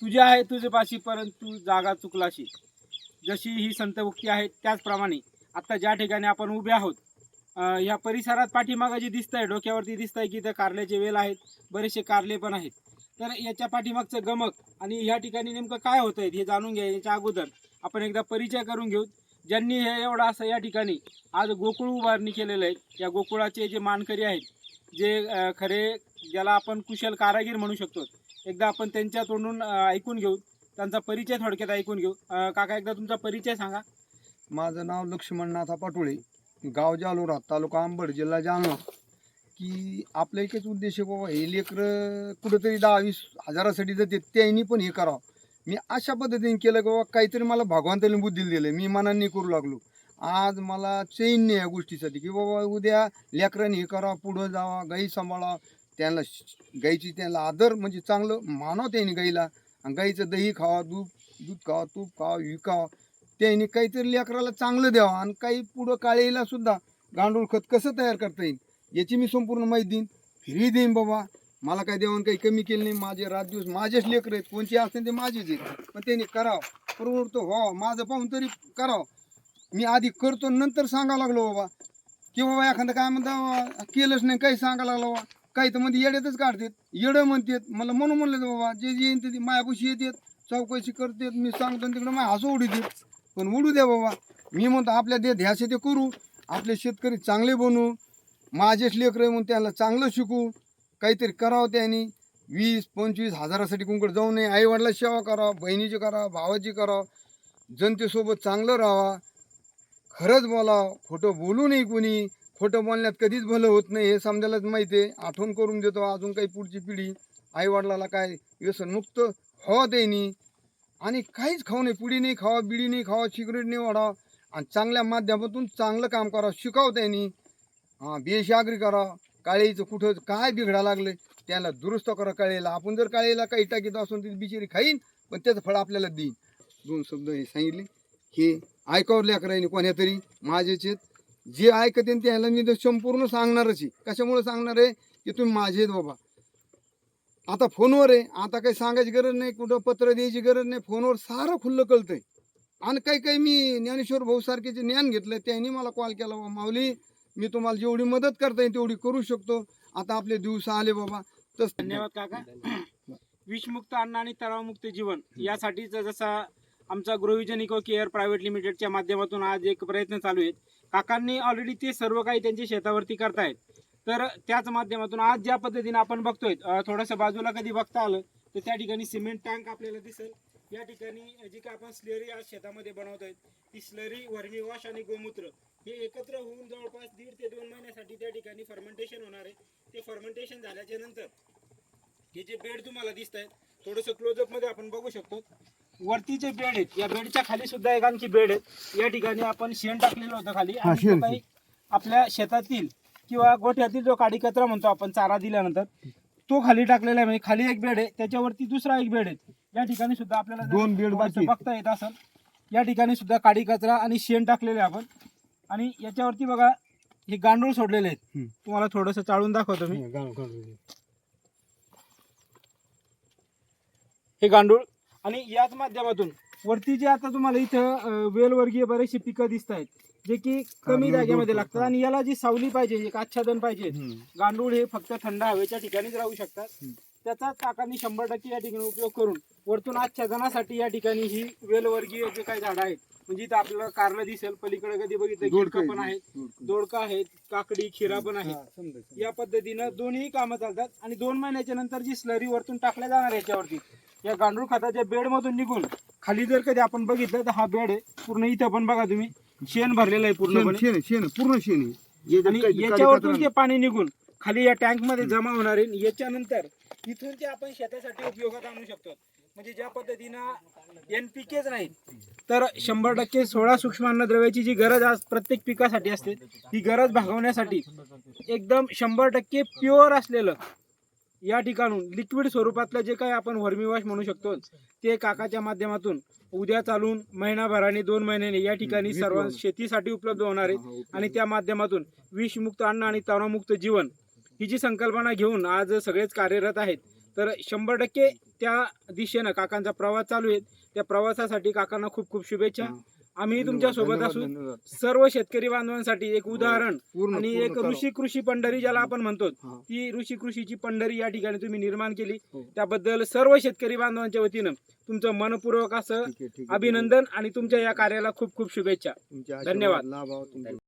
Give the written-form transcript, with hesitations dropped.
तुझे आहे तुझे पाशी परंतु जागा चुकलाशी. जशी ही संतउक्ती आहे त्याचप्रमाणे आता ज्या ठिकाणी आपण उभे आहोत या परिसरात पाठीमागं जे दिसतंय डोक्यावरती दिसतंय की इथं कारल्याचे वेल आहेत, बरेचसे कारले पण आहेत. तर याच्या पाठीमागचं गमक आणि या ठिकाणी नेमकं काय होतंय हे जाणून घ्यायच्या अगोदर आपण एकदा परिचय करून घेऊ. ज्यांनी हे एवढं असं या ठिकाणी आज गोकुळ उभारणी केलेलं आहे, या गोकुळाचे जे मानकरी आहेत, जे खरे ज्याला आपण कुशल कारागीर म्हणू शकतो, एकदा आपण त्यांच्या तोंडून ऐकून घेऊ, त्यांचा परिचय थोडक्यात ऐकून घेऊ. काका एकदा तुमचा परिचय सांगा. माझं नाव लक्ष्मणनाथा पाटोळे, गाव जालोरा, तालुका अंबड, जिल्हा जालना. की आपला एकच उद्देश आहे बाबा, हे लेकरं कुठंतरी 10-20 हजारासाठी जाते, त्यांनी पण हे करावं. मी अशा पद्धतीने केलं की बाबा काहीतरी मला भगवंताने बुद्धी दिलं, मी मनाने करू लागलो. आज मला चैन नाही या गोष्टीसाठी की बाबा उद्या लेकरांनी हे करा, पुढं जावा, गाई सांभाळा, त्यांना गाईची त्यांना आदर म्हणजे चांगलं मानावं त्यांनी गाईला, आणि गाईचं दही खावा, दूध खावा, तूप खावा, विकावं, त्यांनी काहीतरी लेकराला चांगलं द्यावं. आणि काही पुढं काळीला सुद्धा गांडूळ खत कसं तयार करता येईल याची मी संपूर्ण माहिती देईन, फ्री देईन. बाबा मला काय देवान काही कमी केलं नाही, माझे रात दिवस माझेच लेकरं आहेत, कोणचे असतील ते माझेच आहेत, पण त्यांनी करावं, परवडतो हो माझं पाहून तरी करावं. मी आधी करतो नंतर सांगावं लागलो बाबा की बाबा एखादं काय म्हणता केलंच नाही काही सांगायला लागलो बाबा, काही तर मध्ये येड्यातच काढतात, येडं म्हणतात मला, म्हणून म्हणलं बाबा जे जे येईन ते मायापाशी येतात, चौकशी करतात, मी सांगतो तिकडं माय हसू उडी देत, पण उडू द्या बाबा. मी म्हणतो आपल्या देत ह्याचे ते करू, आपले शेतकरी चांगले बनवू, माझेच लेकरं म्हणून त्याला चांगलं शिकू, काहीतरी करावं. त्यांनी 20-25 हजारासाठी कुंकड जाऊ नये, आईवडिलाची सेवा करा, बहिणीची करा, भावाची करा, जनतेसोबत चांगलं राहा, खरंच बोला, खोटं बोलू नये. कोणी खोटं बोलण्यात कधीच भलं होत नाही हे समजायलाच माहिती आहे. आठवण करून देतो अजून काही पुढची पिढी, आईवडिलाला काय व्यसनमुक्त व्हावं त्यांनी, आणि काहीच खाऊ नये, पुडी नाही खावा, बिडी नाही खावा, सिगरेट नाही वाढावं, आणि चांगल्या माध्यमातून चांगलं काम करावं, शिकावं त्यांनी. बेशागरी करा, काळीचं कुठं काय बिघडा लागले त्याला दुरुस्त करा. काळीला आपण जर काळीला काही टाकीत असून ती बिचारी खाईन, पण त्याचं फळ आपल्याला देईन. 2 शब्द हे सांगितले, हे ऐकावं लेकरांनी कोण्या तरी माझेच आहेत. जे ऐकते त्याला मी तर संपूर्ण सांगणारच आहे. कशामुळे सांगणार आहे की तुम्ही माझे आहेत बाबा. आता फोनवर आहे, आता काही सांगायची गरज नाही, कुठं पत्र द्यायची गरज नाही, फोनवर सारं खुल्लं कळतंय. आणि काही मी ज्ञानेश्वर भाऊ सारखेचे ज्ञान घेतलं, त्यांनी मला कॉल केला, बाबा माऊली मी तुम्हाला जेवढी मदत करता येईल तेवढी करू शकतो, आता आपले दिवस आले बाबा. तस धन्यवाद काका. विषमुक्त अन्न आणि तणावमुक्त जीवन यासाठीच जसा आमचा ग्रोविजन इको केअर प्रायव्हेट लिमिटेडच्या माध्यमातून आज एक प्रयत्न चालू आहेत. काकांनी ऑलरेडी ते सर्व काही त्यांच्या शेतावरती करतायत. तर त्याच माध्यमातून आज ज्या पद्धतीने आपण बघतोय, थोडंसं बाजूला कधी बघता आलं तर त्या ठिकाणी सिमेंट टँक आपल्याला दिसेल. या ठिकाणी जी काय आपण स्लरी आज शेतामध्ये बनवतोय ती स्लरी, वर्मी वॉश आणि गोमूत्र हे एकत्र होऊन जवळपास 1.5 ते 2 महिन्यासाठी त्या ठिकाणी फर्मेंटेशन होणार आहे. ते फर्मेंटेशन झाल्याच्या नंतर हे जे बेड तुम्हाला दिसत आहेत, थोडंसं क्लोजअप मध्ये आपण बघू शकतो, वरती जे बेड आहेत या बेडच्या खाली सुद्धा एक आणखी बेड आहेत. या ठिकाणी आपण शेण टाकलेलं होतं खाली, आणि तो काही आपल्या शेतातील किंवा गोठ्यातील जो काडी कचरा म्हणतो आपण चारा दिल्यानंतर तो खाली टाकलेला आहे. म्हणजे खाली एक बेड आहे, त्याच्यावरती दुसरा एक बेड आहे. या ठिकाणी सुद्धा आपल्याला 2 बेड बघता येत असेल. या ठिकाणी सुद्धा काडी कचरा आणि शेण टाकलेले आपण, आणि याच्यावरती बघा हे गांडूळ सोडलेले आहेत. तुम्हाला थोडंसं चाळून दाखवतो मी. हे गांडूळ, आणि याच माध्यमातून वरती जे आता तुम्हाला इथं वेलवर्गीय बरेचसे पिकं दिसत आहेत जे की कमी जागेमध्ये लागतात, आणि याला जी सावली पाहिजे, एक आच्छादन पाहिजे. गांडूळ हे फक्त थंड हवेच्या ठिकाणीच राहू शकतात. त्याचा काकांनी 100% या ठिकाणी उपयोग करून वरतून आच्छादनासाठी या ठिकाणी ही वेलवर्गीय जे काही झाडं आहेत, म्हणजे इथं आपल्याला कारलं दिसेल, पलीकडे कधी बघितलं गिलकं पण आहेत, दोडका आहेत, काकडी, खिरा पण आहे. या पद्धतीनं दोन्ही कामं चालतात. आणि 2 महिन्याच्या नंतर जी स्लरी वरतून टाकल्या जाणार याच्यावरती, या गांडूळ खताच्या बेड मधून निघून खाली जर कधी आपण बघितलं तर हा बेड आहे पूर्ण. इथं पण बघा तुम्ही शेण भरलेलं आहे पूर्णपणे, पूर्ण शेण आहे. आणि याच्यावरतून ते पाणी निघून खाली या टँक मध्ये जमा होणार आहे. याच्यानंतर इथून ते आपण शेतासाठी उपयोगात आणू शकतो. म्हणजे ज्या पद्धतीनं NPKच नाही तर 100% 16 सूक्ष्म अन्नद्रव्याची जी गरज आज प्रत्येक पिकासाठी असते, ही गरज भागवण्यासाठी एकदम 100% प्युअर असलेलं या ठिकाणून लिक्विड स्वरूपातलं जे काही आपण वर्मी वॉश म्हणू शकतो ते काकाच्या माध्यमातून उद्या चालून महिनाभराने 2 महिन्याने या ठिकाणी सर्व शेतीसाठी उपलब्ध होणार आहे. आणि त्या माध्यमातून विषमुक्त अन्न आणि तणावमुक्त जीवन ही जी संकल्पना घेऊन आज सगळेच कार्यरत आहेत. तर 100% त्या दिशेनं काकांचा प्रवास चालू आहे. त्या प्रवासासाठी काकांना खूप खूप शुभेच्छा. आम्ही तुमच्या सोबत असू. सर्व शेतकरी बांधवांसाठी एक उदाहरण आणि एक ऋषी कृषी पंढरी ज्याला आपण म्हणतो, ती ऋषी कृषीची पंढरी या ठिकाणी तुम्ही निर्माण केली. त्याबद्दल सर्व शेतकरी बांधवांच्या वतीनं तुमचं मनपूर्वक असं अभिनंदन आणि तुमच्या या कार्याला खूप खूप शुभेच्छा. धन्यवाद.